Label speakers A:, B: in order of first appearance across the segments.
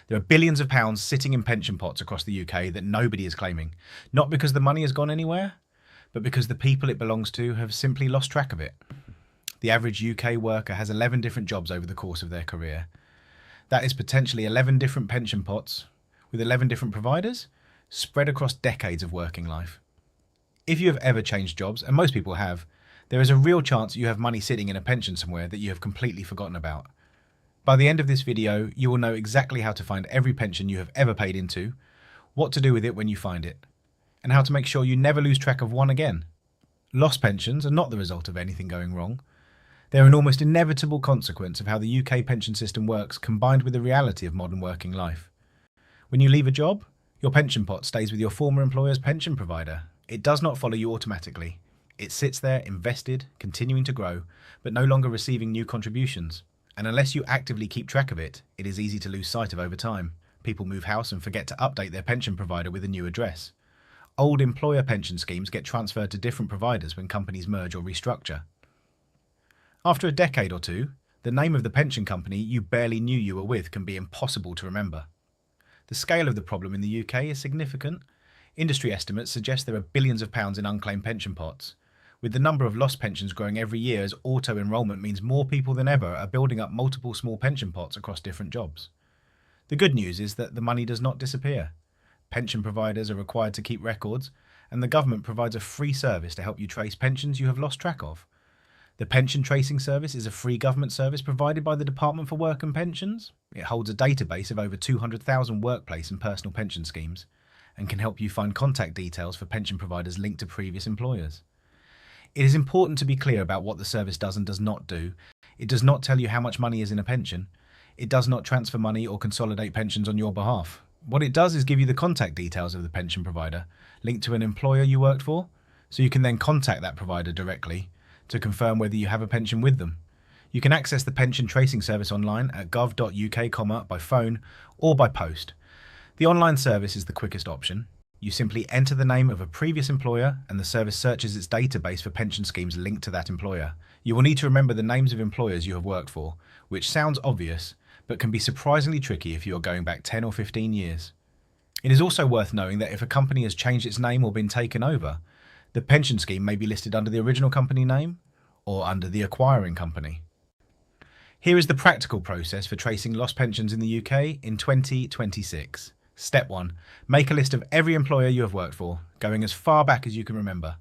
A: There are billions of pounds sitting in pension pots across the UK that nobody is claiming, not because the money has gone anywhere, but because the people it belongs to have simply lost track of it. The average UK worker has 11 different jobs over the course of their career. That is potentially 11 different pension pots with 11 different providers spread across decades of working life. If you have ever changed jobs, and most people have, there is a real chance you have money sitting in a pension somewhere that you have completely forgotten about. By the end of this video, you will know exactly how to find every pension you have ever paid into, what to do with it when you find it, and how to make sure you never lose track of one again. Lost pensions are not the result of anything going wrong. They're an almost inevitable consequence of how the UK pension system works, combined with the reality of modern working life. When you leave a job, your pension pot stays with your former employer's pension provider. It does not follow you automatically. It sits there invested, continuing to grow, but no longer receiving new contributions. And unless you actively keep track of it, it is easy to lose sight of over time. People move house and forget to update their pension provider with a new address. Old employer pension schemes get transferred to different providers when companies merge or restructure. After a decade or two, the name of the pension company you barely knew you were with can be impossible to remember. The scale of the problem in the UK is significant. Industry estimates suggest there are billions of pounds in unclaimed pension pots, with the number of lost pensions growing every year as auto-enrolment means more people than ever are building up multiple small pension pots across different jobs. The good news is that the money does not disappear. Pension providers are required to keep records, and the government provides a free service to help you trace pensions you have lost track of. The Pension Tracing Service is a free government service provided by the Department for Work and Pensions. It holds a database of over 200,000 workplace and personal pension schemes, and can help you find contact details for pension providers linked to previous employers. It is important to be clear about what the service does and does not do. It does not tell you how much money is in a pension. It does not transfer money or consolidate pensions on your behalf. What it does is give you the contact details of the pension provider linked to an employer you worked for, so you can then contact that provider directly to confirm whether you have a pension with them. You can access the Pension Tracing Service online at gov.uk, by phone or by post. The online service is the quickest option. You simply enter the name of a previous employer and the service searches its database for pension schemes linked to that employer. You will need to remember the names of employers you have worked for, which sounds obvious, but can be surprisingly tricky if you are going back 10 or 15 years. It is also worth knowing that if a company has changed its name or been taken over, the pension scheme may be listed under the original company name or under the acquiring company. Here is the practical process for tracing lost pensions in the UK in 2026. Step 1. Make a list of every employer you have worked for, going as far back as you can remember.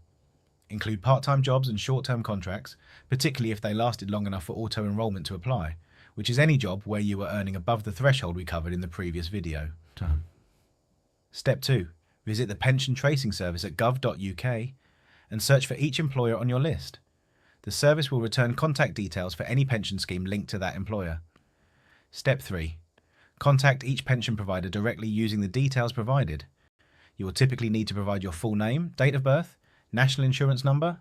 A: Include part-time jobs and short-term contracts, particularly if they lasted long enough for auto-enrolment to apply, which is any job where you were earning above the threshold we covered in the previous video. Step 2. Visit the Pension Tracing Service at gov.uk and search for each employer on your list. The service will return contact details for any pension scheme linked to that employer. Step 3. Contact each pension provider directly using the details provided. You will typically need to provide your full name, date of birth, national insurance number,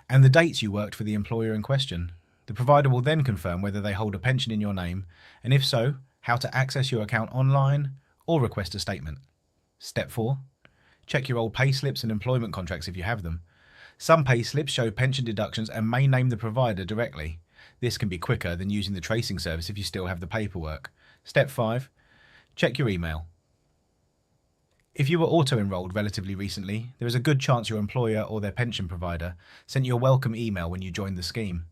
A: and the dates you worked for the employer in question. The provider will then confirm whether they hold a pension in your name, and if so, how to access your account online or request a statement. Step 4. Check your old payslips and employment contracts if you have them. Some payslips show pension deductions and may name the provider directly. This can be quicker than using the tracing service if you still have the paperwork. Step 5. Check your email. If you were auto-enrolled relatively recently, there is a good chance your employer or their pension provider sent you a welcome email when you joined the scheme.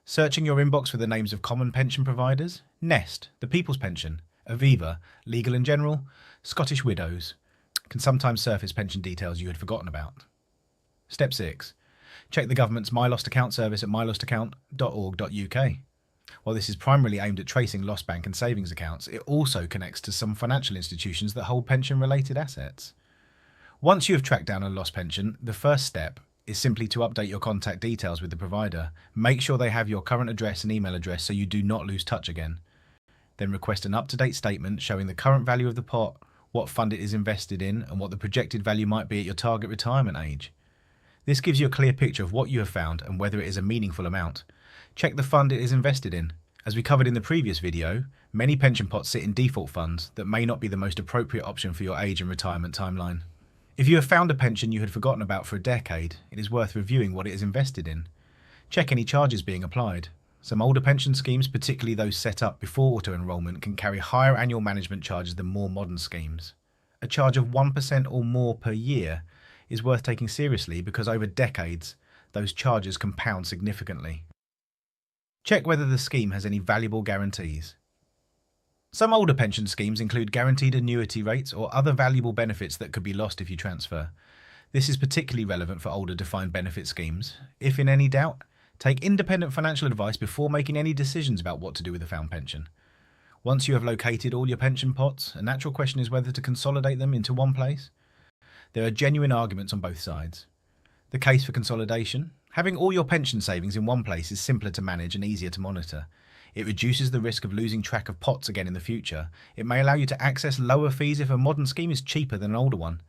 A: Searching your inbox for the names of common pension providers, Nest, the People's Pension, Aviva, Legal & General, Scottish Widows, can sometimes surface pension details you had forgotten about. Step 6. Check the government's My Lost Account service at mylostaccount.org.uk. While this is primarily aimed at tracing lost bank and savings accounts, it also connects to some financial institutions that hold pension-related assets. Once you have tracked down a lost pension, the first step is simply to update your contact details with the provider. Make sure they have your current address and email address so you do not lose touch again. Then request an up-to-date statement showing the current value of the pot, what fund it is invested in, and what the projected value might be at your target retirement age. This gives you a clear picture of what you have found and whether it is a meaningful amount. Check the fund it is invested in. As we covered in the previous video, many pension pots sit in default funds that may not be the most appropriate option for your age and retirement timeline. If you have found a pension you had forgotten about for a decade, it is worth reviewing what it is invested in. Check any charges being applied. Some older pension schemes, particularly those set up before auto-enrolment, can carry higher annual management charges than more modern schemes. A charge of 1% or more per year is worth taking seriously because over decades, those charges compound significantly. Check whether the scheme has any valuable guarantees. Some older pension schemes include guaranteed annuity rates or other valuable benefits that could be lost if you transfer. This is particularly relevant for older defined benefit schemes. If in any doubt, take independent financial advice before making any decisions about what to do with a found pension. Once you have located all your pension pots, a natural question is whether to consolidate them into one place. There are genuine arguments on both sides. The case for consolidation: having all your pension savings in one place is simpler to manage and easier to monitor. It reduces the risk of losing track of pots again in the future. It may allow you to access lower fees if a modern scheme is cheaper than an older one,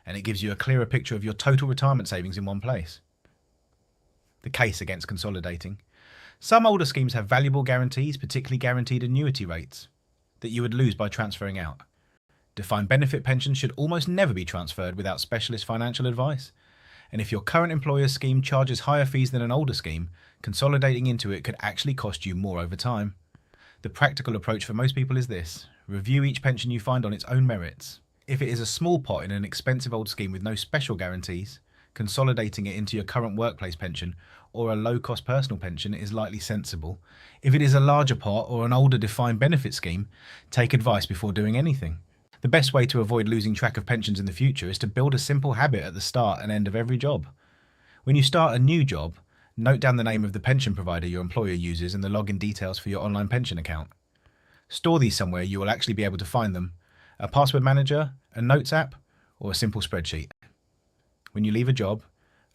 A: and it gives you a clearer picture of your total retirement savings in one place. The case against consolidating: some older schemes have valuable guarantees, particularly guaranteed annuity rates, that you would lose by transferring out. Defined benefit pensions should almost never be transferred without specialist financial advice. And if your current employer's scheme charges higher fees than an older scheme, consolidating into it could actually cost you more over time. The practical approach for most people is this: review each pension you find on its own merits. If it is a small pot in an expensive old scheme with no special guarantees, consolidating it into your current workplace pension or a low-cost personal pension is likely sensible. If it is a larger pot or an older defined benefit scheme, take advice before doing anything. The best way to avoid losing track of pensions in the future is to build a simple habit at the start and end of every job. When you start a new job, note down the name of the pension provider your employer uses and the login details for your online pension account. Store these somewhere you will actually be able to find them: a password manager, a notes app, or a simple spreadsheet. When you leave a job,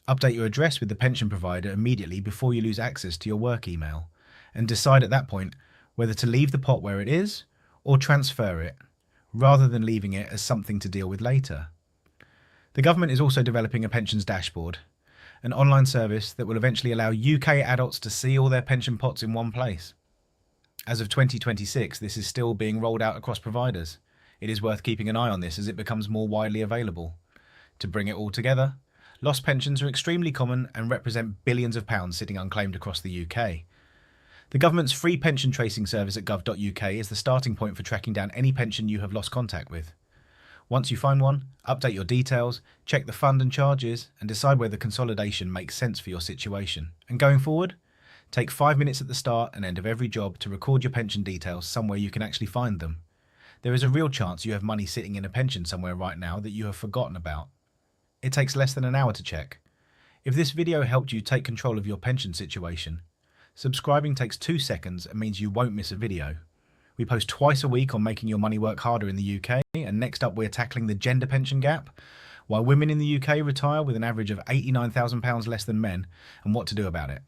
A: update your address with the pension provider immediately before you lose access to your work email, and decide at that point whether to leave the pot where it is or transfer it, rather than leaving it as something to deal with later. The government is also developing a pensions dashboard, an online service that will eventually allow UK adults to see all their pension pots in one place. As of 2026, this is still being rolled out across providers. It is worth keeping an eye on this as it becomes more widely available. To bring it all together, lost pensions are extremely common and represent billions of pounds sitting unclaimed across the UK. The government's free pension tracing service at gov.uk is the starting point for tracking down any pension you have lost contact with. Once you find one, update your details, check the fund and charges, and decide whether consolidation makes sense for your situation. And going forward, take 5 minutes at the start and end of every job to record your pension details somewhere you can actually find them. There is a real chance you have money sitting in a pension somewhere right now that you have forgotten about. It takes less than an hour to check. If this video helped you take control of your pension situation, subscribing takes 2 seconds and means you won't miss a video. We post twice a week on making your money work harder in the UK, and next up we're tackling the gender pension gap, why women in the UK retire with an average of £89,000 less than men, and what to do about it.